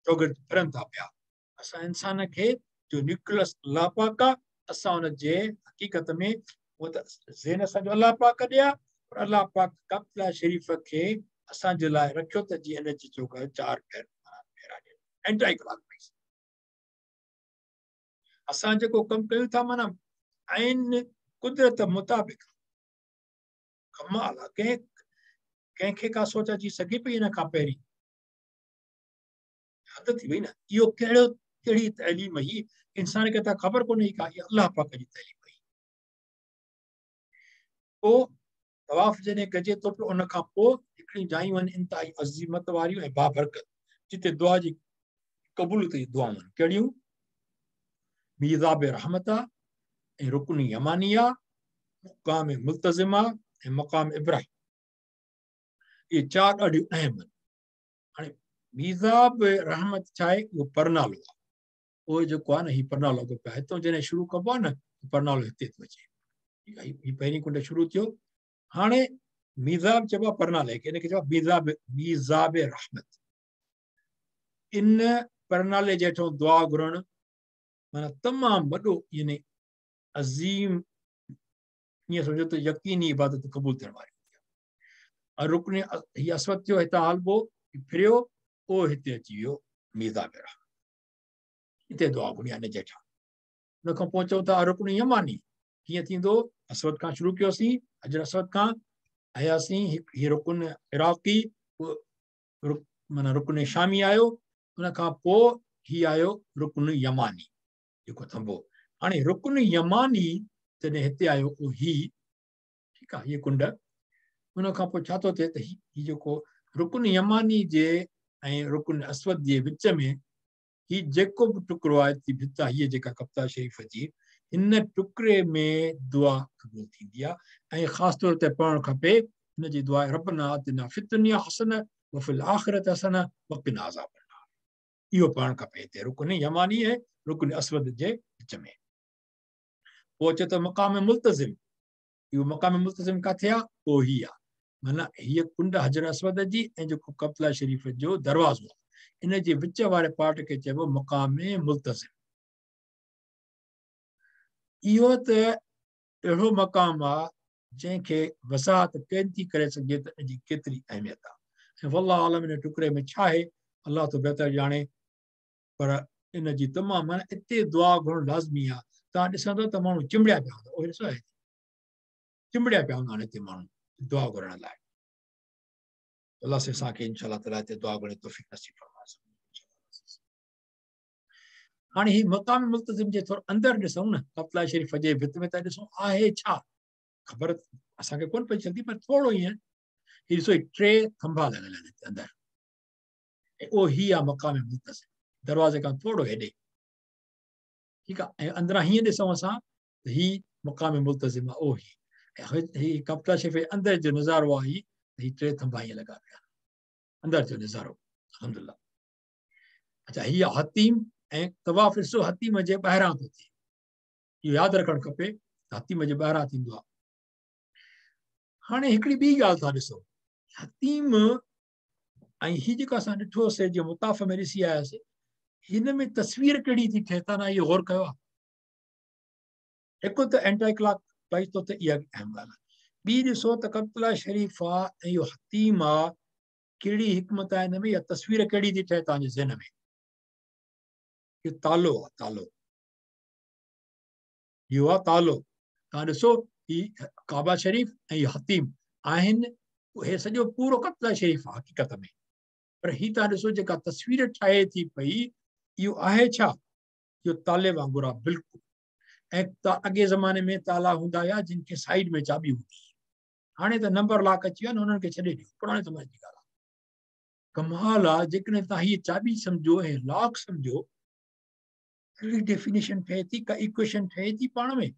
चौगिर्द फिरनि था पिया। असां इंसान खे जो न्यूक्लियस अल्लाह पाक आहे, असां हुनजे हक़ीक़त में उहो त ज़हन असांजो अल्लाह पाक ॾे आहे, पर अल्लाह पाक कब्तुल्ला शरीफ़ खे असांजे लाइ रखियो त जीअं हिनजी चौगिर्द 4 फेरा एंटी क्लॉक वाइज़। असां जेको कमु कयूं था माना आहिनि कुदरत मुताबिक़, कमाल आहे, कंहिंखे का सोच अची सघे पई हिन खां पहिरीं? हद थी वई न। इहो कहिड़ी तइलीम हुई, इंसान खे त ख़बर कोन्हे का, इहा अल्लाह पाक जी तइलीम हुई। पोइ तवाफ़ जॾहिं कजे थो पियो, उन खां पोइ हिकिड़ी जायूं आहिनि इंतिहाई अज़ीमत वारियूं ऐं बाबरकत, जिते दुआ जी क़बूलियत जी दुआऊं आहिनि। कहिड़ियूं? मीज़ाब रहमत आहे, ऐं रुकन यमानी आहे, मुक़ाम मुल्तज़िम आहे, ऐं मक़ाम इब्राहिम। इहे 4 ॾाढियूं अहम आहिनि। हाणे मीज़ाब रहमत छा आहे? उहो परनालो आहे, उहो जेको आहे न, हीउ परनालो अॻो पियो आहे, हितां जॾहिं शुरू कबो आहे न, परनालो हिते थो अचे। हीउ पहिरीं कुंड शुरू थियो। हाणे मीज़ाब चइबो आहे परनाले खे, हिनखे चइबो आहे मीज़ाब रहमत। इन परनाले जे हेठो दुआ घुरणु माना तमामु वॾो, यानी अज़ीम ईअं सम्झो त यकीनी इबादत क़बूल थियण वारी हूंदी आहे। रुकन हीअ असवद थियो, हितां हलबो फिरियो, पोइ हिते अची वियो मीज़ा बेरा, हिते दुआ घुरी आहे जेठा। हुन खां पोइ चऊं था रुकन यमानी कीअं थींदो, असवद खां शुरू कयोसीं, हजर असवद खां आयासीं, हीअ रुकन इराक़ी, माना रुकन शामी आयो, हुन खां पोइ हीअ आयो रुकन यमानी जेको थंबो। हाणे रुकन यमानी जॾहिं हिते आयो उहो ही, ठीकु आहे, हीअ कुंड, हुन खां पोइ छा थो थिए त हीअ जेको रुकन यमानी जे ऐं रुकन असवद जे विच में ही जेको बि टुकड़ो आहे, भित आहे हीअ जेका कब्ता शरीफ़ जी, हिन टुकड़े में दुआ क़बूल थींदी आहे। ऐं ख़ासि तौर ते पढ़णु खपे हिनजी दुआ, रब्बना आतिना फिद दुनिया हसन व फिल आखिरत हसन व क़िना अज़ाबन नार। इहो पढ़णु खपे हिते रुकन यमानी ऐं रुकन असवद जे विच में। पोइ अचे त मक़ाम मुल्तज़िम, इहो मक़ाम मुल्तज़िम किथे आहे, पोइ ही आहे, माना हीअ कुंड हजर असवद जी ऐं जेको कब्ला शरीफ़ जो दरवाज़ो आहे, इन जे विच वारे पार्ट खे चइबो मक़ाम मुल्तज़िम। इहो त अहिड़ो मक़ाम आहे जंहिंखे वज़ाहत केन थी करे सघे त इनजी केतिरी अहमियत आहे। ऐं वल्लाह आलम इन टुकड़े में छा आहे, अलाह तो बहितर ॼाणे, पर इनजी तमामु माना हिते दुआ घुरणु लाज़मी आहे। तव्हां ॾिसंदो त माण्हू चिंबड़िया पिया हूंदा, उहे ॾिसो चिंबड़िया पिया हूंदा आहिनि हिते माण्हू दुआ घुरण लाइ। अलाह से असांखे इंशाअल्लाह ताला हिते दुआ घुरण तौफ़ीक़ नसीब फरमाए। हाणे ही मक़ाम मुल्तज़िम जे थोरो अंदरि ॾिसूं न, कब्ला शरीफ़ जे भित में था ॾिसूं आहे छा, ख़बर असांखे कोन पई चलंदी, पर थोरो ईअं ही ॾिसो, टे खंभा लॻल आहिनि हिते अंदरि, ऐं उहो ही आहे मक़ाम मुल्तज़िम, दरवाज़े खां थोरो हेॾे, ठीकु आहे। ऐं अंदरां हीअं ॾिसूं असां त ही मक़ाम मुल्तज़िम आहे, उहो ही कब्ला शरीफ़ जे अंदरि जो नज़ारो आहे, ही टे खंभा हीअं लॻा पिया, अंदरि जो नज़ारो अल्हम्दुलिल्लाह। अच्छा, हीअ हतीम ऐं तवाफ़ ॾिसो हतीम जे ॿाहिरां थो थिए, इहो यादि रखणु खपे त हतीम जे ॿाहिरां थींदो आहे। हाणे हिकिड़ी ॿी ॻाल्हि था ॾिसो, हतीम ऐं हीअ जेको असां ॾिठोसीं जीअं मुताफ़ में ॾिसी आयासीं, हिन में तस्वीर कहिड़ी थी ठहे, तव्हां इहो गौर कयो आहे? हिकु त एंटी क्लॉक वाइज़ थो थिए, इहा अहम ॻाल्हि आहे। ॿी ॾिसो त कब्ला शरीफ़ आहे ऐं इहो हतीम आहे, कहिड़ी हिकमत आहे हिन में, या तस्वीर कहिड़ी थी ठहे तव्हांजे ज़हन में? इहो तालो आहे, तालो, इहो आहे तालो। तव्हां ॾिसो ही काबा शरीफ़ ऐं इहो हतीम आहिनि, हे सॼो पूरो कब्ला शरीफ़ आहे हक़ीक़त में, पर ही तव्हां ॾिसो जेका तस्वीर ठाहे थी पई, इहो आहे छा? इहो ताले वांगुरु आहे बिल्कुलु। ऐं अॻे ज़माने में ताला हूंदा हुया जिन खे साइड में चाबी हूंदी, हाणे त नंबर लॉक अची विया आहिनि, हुननि खे छॾे ॾियो, पुराणे ज़माने जी ॻाल्हि आहे। कमाल आहे, जेकॾहिं तव्हां हीअ चाबी सम्झो ऐं लॉक सम्झो, अहिड़ी डेफिनेशन ठहे थी, का इक्वेशन ठहे थी पाण में,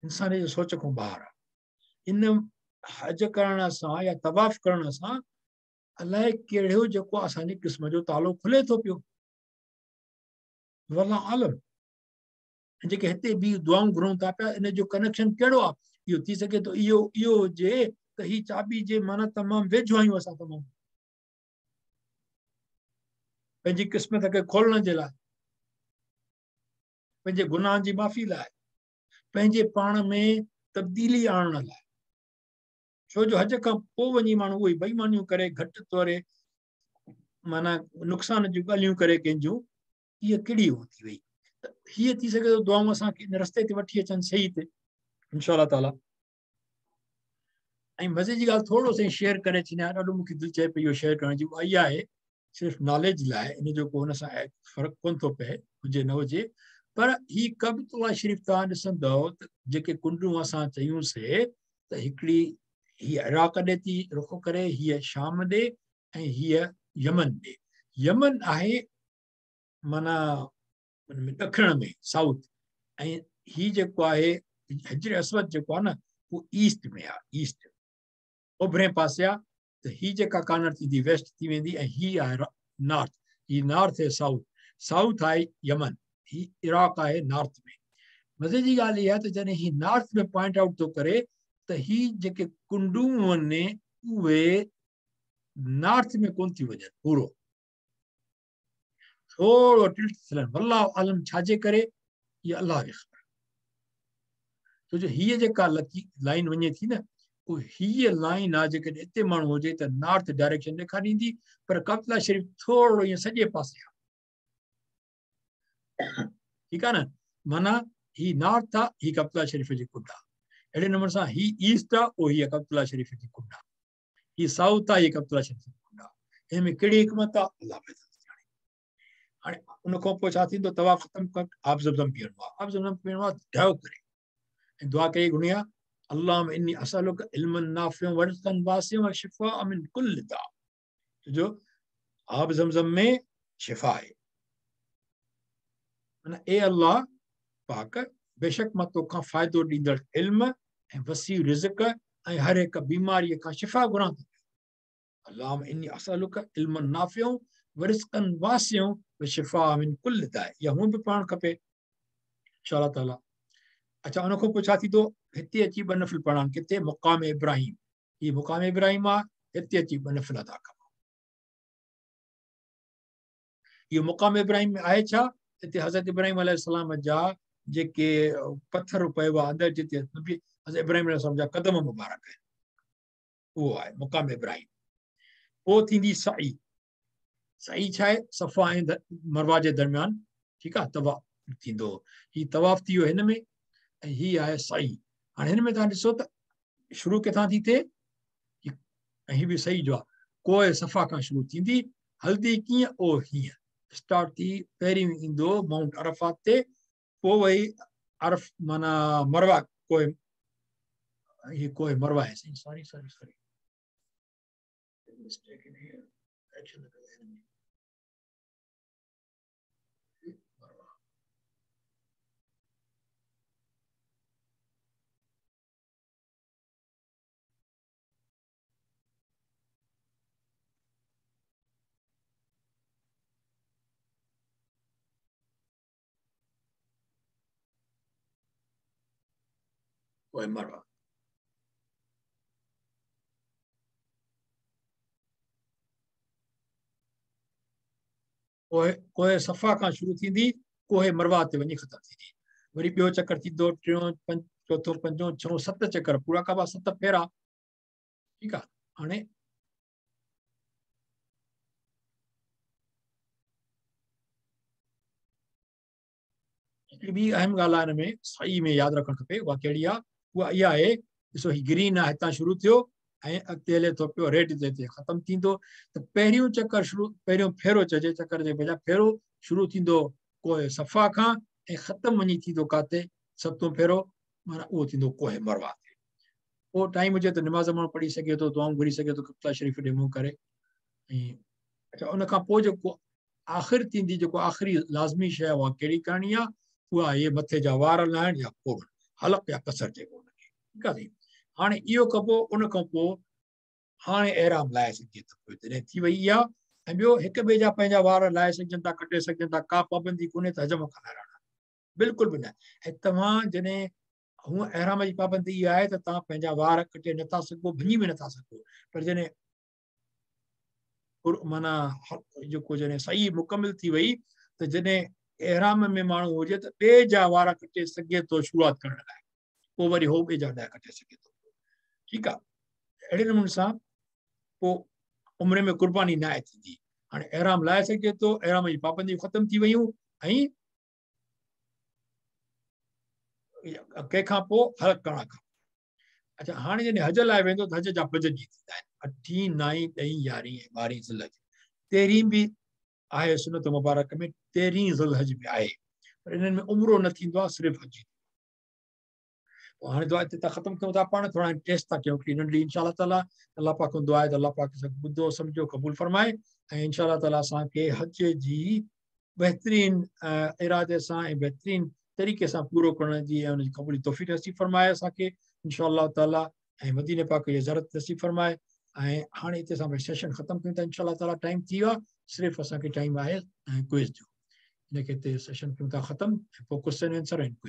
इंसान जे सोच खां ॿाहिरि आहे। इन हज करण सां या तवाफ़ करण सां अलाए कहिड़ो जेको असांजे क़िस्म जो तालो खुले थो पियो, वल्लाह आलम। जेके हिते बि दुआऊं घुरूं था पिया, इन जो कनेक्शन कहिड़ो आहे? इहो थी सघे थो इहो हुजे त ही चाबी जे माना तमामु वेझो आहियूं असां, तमामु पंहिंजी क़िस्मत खे खोलण जे लाइ, पंहिंजे गुनाहनि जी माफ़ी लाइ, पंहिंजे पाण में तब्दीली आणण लाइ। छो जो हज खां पोइ वञी माण्हू उहे बेईमानियूं करे, घटि तौर माना नुक़सान जूं ॻाल्हियूं करे कंहिंजूं, इहा कहिड़ी हो थी वई। त हीअ थी सघे थो दुआऊं असांखे इन रस्ते ते वठी अचनि सही ते, इंशाअल्लाह ताला। ऐं मज़े जी ॻाल्हि थोरो सो शेयर करे छॾियां, ॾाढो मूंखे दिलि चए पई इहो शेयर करण जी, उहा इहा आहे, सिर्फ़ु नॉलेज लाइ, इन जो को हुन सां फ़र्क़ु कोन थो पए, हुजे न हुजे, पर ही कब्तुल्लाह शरीफ़ तव्हां ॾिसंदव त जेके कुंडूं असां चयूंसीं त हिकिड़ी हीअ इराक़ ॾे थी रुख़ करे, हीअ शाम ॾे, ऐं हीअ यमन ॾे। यमन आहे माना ॾखिण में, साउथ, ऐं ही जेको आहे हजर असवद जेको आहे न, उहो ईस्ट में आहे, ईस्ट ओभरे पासे आहे। त ही जेका कार्नर थींदी वेस्ट थी वेंदी, ऐं ही आहे नॉर्थ, ही नॉर्थ ऐं साउथ। साउथ आहे यमन, ही इराक़ आहे नॉर्थ में। मज़े जी ॻाल्हि इहा आहे त जॾहिं ही नॉर्थ में पॉइंट आउट थो करे, त ही जेके कुंडूं आहिनि उहे नॉर्थ में कोन थी वञनि, पूरो थोरो टिल्ट थियनि, वल्लाह आलम छाजे करे, इहा अलाह खे ख़बर। छो जो हीअ जेका लाइन वञे थी न, हीअ लाइन आहे जेकॾहिं हिते माण्हू हुजे त नॉर्थ डायरेक्शन ॾेखारींदी, पर कबतुल्ला शरीफ़ थोरो ईअं सॼे पासे आहे। ठीकु आहे न, माना ही नॉर्थ आहे, ही कबतुल्ला शरीफ़ जी कुंड आहे। अहिड़े नमूने सां ही ईस्ट आहे, पोइ हीअ कबतुल्ला शरीफ़ जी कुंड आहे। ही साउथ आहे, हीअ कबतुल्ला शरीफ़ जी कुंड आहे। हिन में कहिड़ी हिकमत आहे, अलाह बहितर ॼाणे। हाणे उन खां पोइ छा थींदो, तवाफ़ ख़तमु कर, आब ज़मज़म पीअणो आहे। आब ज़मज़म पीअणो आहे ढव करे ऐं दुआ कई घुणी आहे, अल्लाहुम्मा इन्नी असअलुका इल्मन नाफ़िअन व रिज़्क़न वासिअन व शिफ़ाअ मिन कुल्लि दा। जो आब ज़मज़म में शिफ़ा आहे। माना ए अल्लाह पाक, बेशक मां तोखां फ़ाइदो ॾींदड़ इल्म ऐं वसी रिज़्क़ ऐं हर हिकु बीमारीअ खां शिफ़ा घुरां थो। अल्लाहुम्मा इन्नी असअलुका इल्मन नाफ़िअन व रिज़्क़न वासिअन व शिफ़ाअ मिन कुल्लि दा। या हूं बि पढ़णु खपे इंशाअल्लाह ताला। अच्छा, उन खां पोइ छा थींदो, हिते अची ॿ नफ़िल पढ़नि। किथे, मुक़ाम इब्राहिम। हीअ मुक़ाम इब्राहिम आहे, हिते अची ॿ नफ़िल अदा कबो। इहो मुक़ाम इब्राहिम में आहे छा, हिते हज़रत इब्राहिम अलैहिस्सलाम जा जेके पथर पियो आहे अंदरि, जिते हज़रत इब्राहिम अलैहिस्सलाम जा क़दम मुबारक आहिनि, उहो आहे मुक़ाम इब्राहिम। पोइ थींदी सई। सई छा आहे, सफ़ा ऐं मरवा जे दरमियान। ठीकु आहे, तवाफ़ थींदो। हीउ तवाफ़ थी वियो हिन में, ऐं हीअ आहे सई। हाणे हिन में तव्हां ॾिसो त शुरू किथां थी थिए, ऐं हीअ बि सही जो आहे, कोए सफ़ा खां शुरू थींदी, हल्दी कीअं ओ हीअं स्टार्ट थी। पहिरियों ईंदो माउंट अरफात ते, पोइ वरी अरफ माना मरवा, कोए, हीअ कोए मरवा आहे। Sorry sorry sorry mistake in here, action कोए मरवा। कोए सफ़ा खां शुरू थींदी, कोहे मरवा ते वञी ख़तमु थींदी। वरी ॿियो चकर थींदो, टियों चौथों पंजों छहों 7 चकर पूरा कबा, 7 फेरा। ठीकु आहे। हाणे हिकिड़ी ॿी अहम ॻाल्हि आहे हिन में, सही में यादि रखणु खपे। उहा कहिड़ी आहे, उहा इहा आहे, ॾिसो ही ग्रीन आहे, हितां शुरू थियो ऐं अॻिते हले थो पियो, रेड ते ख़तमु थींदो। त पहिरियों चकर शुरू, पहिरियों फेरो चइजे, चकर जे बजाय फेरो शुरू थींदो कोए सफ़ा खां ऐं ख़तमु वञी थींदो काथे, 7 फेरो, माना उहो थींदो कोहे मरवा ते। पोइ टाइम हुजे त निमाज़ माण्हू पढ़ी सघे थो, दुआऊं घुरी सघे थो कबतुल्ला शरीफ़ ॾे मुंहुं करे। ऐं अच्छा, उन खां पोइ जेको आख़िर थींदी, जेको आख़िरी लाज़मी शइ, उहा कहिड़ी करणी आहे, उहा इहे मथे जा वार लाहिण या कोड़, हलक या कसर चइबो हुनखे। ठीकु आहे। हाणे इहो कबो, उन खां पोइ हाणे एराम लाहे सघिजे थो, जॾहिं थी वई आहे। ऐं ॿियो, हिक ॿिए जा पंहिंजा वार लाहे सघजनि था, कटे सघजनि था, का पाबंदी कोन्हे त हजम खां लाहिणा, बिल्कुलु बि न। ऐं तव्हां जॾहिं, हूअं एराम जी पाबंदी इहा आहे त तव्हां पंहिंजा वार कटे नथा सघो, भञी बि नथा सघो, पर जॾहिं माना जेको जॾहिं सही मुकमिल थी वई, त जॾहिं एराम में माण्हू हुजे त ॿिए जा वार कटे सघे थो शुरूआति करण लाइ, पोइ वरी हो ॿिए जा ॾह कटे सघे थो। ठीकु आहे। अहिड़े नमूने सां पोइ उमिरि में कुर्बानी न आहे थींदी। हाणे एराम लाहे सघिजे थो, एराम जी पाबंदियूं ख़तमु थी वियूं, ऐं कंहिंखां पोइ हलक करण खां। अच्छा, हाणे जॾहिं हज लाइ वेंदो त हज जा 5 ॾींहं थींदा आहिनि, 8, 9, 10, 11 ऐं 12 ज़िलहज। 13 बि आहे सुनत मुबारक में, 13 ज़िलहज में आहे, पर इन्हनि में उमिरो न थींदो आहे, सिर्फ़ु हज। हाणे दुआ हिते था ख़तमु कयूं था पाण, थोरा टेस्ट था कयूं हिकिड़ी नंढड़ी इंशाअल्लाह ताला। अलाह पाक खां दुआ आहे त अलाह पाक ॿुधो सम्झो क़बूल फरमाए, ऐं इंशाअल्लाह ताला असांखे हज जी बहितरीन इरादे सां ऐं बहितरीन तरीक़े सां पूरो करण जी ऐं हुनजी क़बूली तौफ़ीक़ नसीब फरमाए असांखे इंशाअल्लाह ताला, ऐं मदीने पाक जी ज़रत नसीब फरमाए। ऐं हाणे हिते असां सेशन ख़तमु कयूं था इंशाअल्लाह ताला, टाइम थी वियो आहे, सिर्फ़ु असांखे टाइम आहे क्विज़ जो। हिनखे हिते सेशन कयूं था ख़तमु, पोइ क्वेश्चन आंसर ऐं क्विज़।